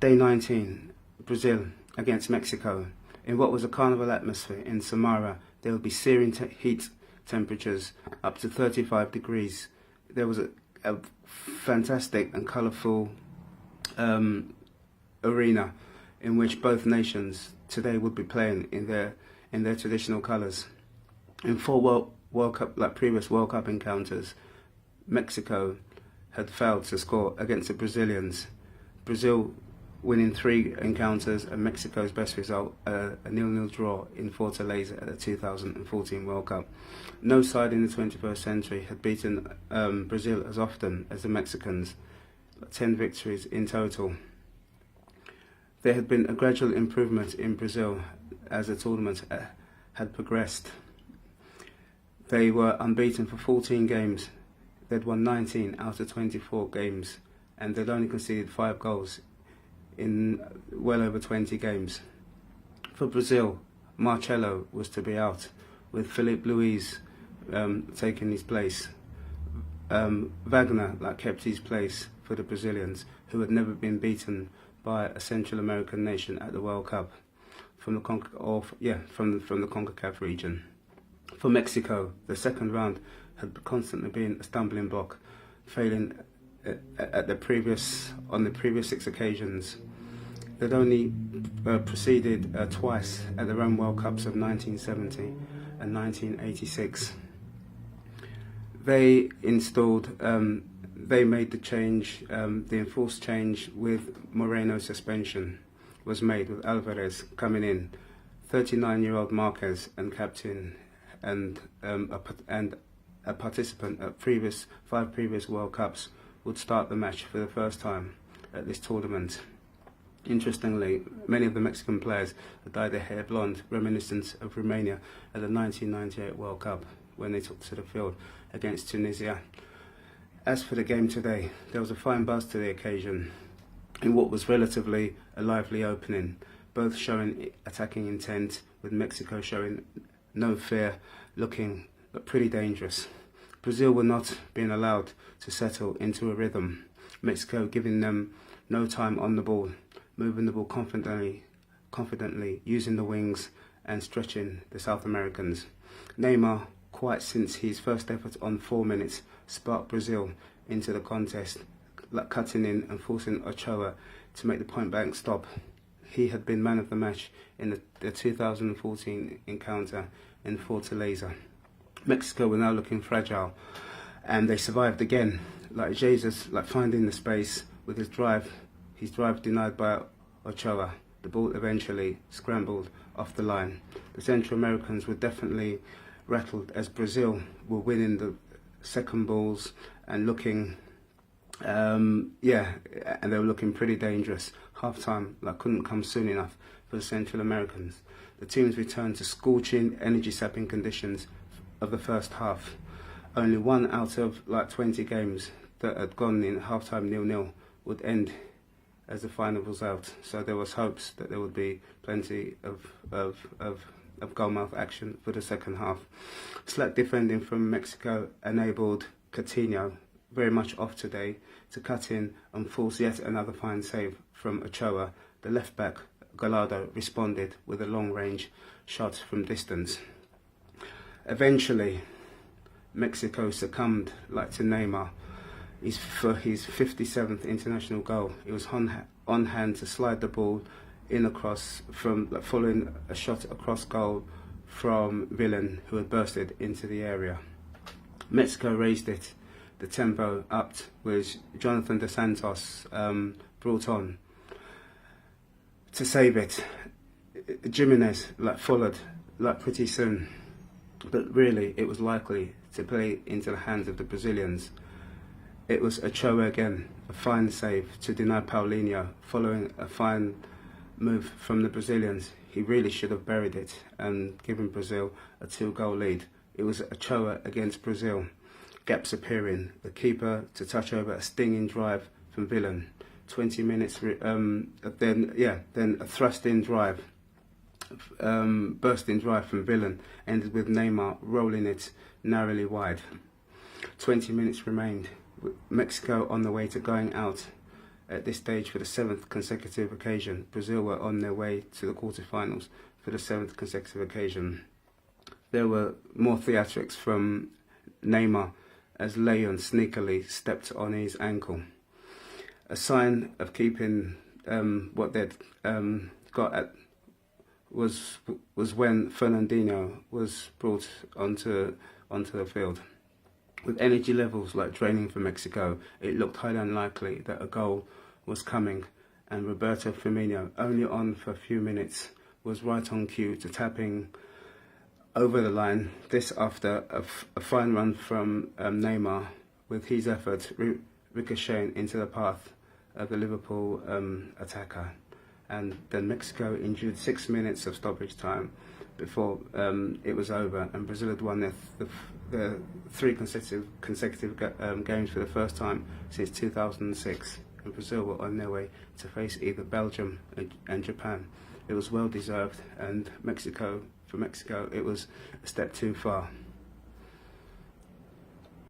Day 19, Brazil against Mexico. In what was a carnival atmosphere in Samara, there would be searing heat temperatures up to 35 degrees. There was a fantastic and colourful arena in which both nations today would be playing in their traditional colours. In four World Cup, like previous World Cup encounters, Mexico had failed to score against the Brazilians. Brazil winning 3 encounters, and Mexico's best result, a 0-0 draw in Fortaleza at the 2014 World Cup. No side in the 21st century had beaten Brazil as often as the Mexicans, 10 victories in total. There had been a gradual improvement in Brazil as the tournament had progressed. They were unbeaten for 14 games. They'd won 19 out of 24 games, and they'd only conceded 5 goals in well over 20 games. For Brazil, Marcelo was to be out, with Filipe Luís taking his place. Wagner kept his place for the Brazilians, who had never been beaten by a Central American nation at the World Cup from the CONCACAF region. For Mexico, the second round had constantly been a stumbling block, failing on the previous 6 occasions. They'd only proceeded twice at the Rome World Cups of 1970 and 1986. They made the change, the enforced change with Moreno suspension was made, with Alvarez coming in. 39-year-old Marquez and captain and a participant at 5 previous World Cups would start the match for the first time at this tournament. Interestingly, many of the Mexican players had dyed their hair blonde, reminiscent of Romania at the 1998 World Cup when they took to the field against Tunisia. As for the game today, there was a fine buzz to the occasion in what was relatively a lively opening, both showing attacking intent, with Mexico showing no fear, looking pretty dangerous. Brazil were not being allowed to settle into a rhythm, Mexico giving them no time on the ball, moving the ball confidently, using the wings and stretching the South Americans. Neymar, quite since his first effort on 4 minutes, sparked Brazil into the contest, cutting in and forcing Ochoa to make the point-blank stop. He had been man of the match in the 2014 encounter in Fortaleza. Mexico were now looking fragile, and they survived again. Jesus, finding the space with his drive denied by Ochoa. The ball eventually scrambled off the line. The Central Americans were definitely rattled as Brazil were winning the second balls and looking, and they were looking pretty dangerous. Half-time couldn't come soon enough for the Central Americans. The teams returned to scorching, energy-sapping conditions of the first half. Only 1 out of 20 games that had gone in half-time 0-0 would end as the final result. So there was hopes that there would be plenty of goalmouth action for the second half. Slack defending from Mexico enabled Coutinho, very much off today, to cut in and force yet another fine save from Ochoa. The left back, Gallardo, responded with a long-range shot from distance. Eventually, Mexico succumbed to Neymar. For his 57th international goal, he was on hand to slide the ball in across following a shot across goal from Villan, who had bursted into the area. Mexico raised it, the tempo upped, with Jonathan Dos Santos brought on to save it. Jimenez followed pretty soon, but really it was likely to play into the hands of the Brazilians. It was Ochoa again, a fine save to deny Paulinho, following a fine move from the Brazilians. He really should have buried it and given Brazil a 2-goal lead. It was Ochoa against Brazil. Gaps appearing, the keeper to touch over a stinging drive from Villan. 20 minutes, then a thrust-in drive, bursting drive from Villan, ended with Neymar rolling it narrowly wide. 20 minutes remained, with Mexico on the way to going out At this stage, for the 7th consecutive occasion, Brazil were on their way to the quarterfinals for the 7th consecutive occasion. There were more theatrics from Neymar as Leon sneakily stepped on his ankle. A sign of keeping what they'd got at was when Fernandinho was brought onto the field. With energy levels like draining for Mexico, it looked highly unlikely that a goal was coming, and Roberto Firmino, only on for a few minutes, was right on cue to tapping over the line. This after a fine run from Neymar, with his effort ricocheting into the path of the Liverpool attacker. And then Mexico endured 6 minutes of stoppage time before it was over, and Brazil had won their 3 consecutive games for the first time since 2006, and Brazil were on their way to face either Belgium and Japan. It was well deserved, and for Mexico, it was a step too far.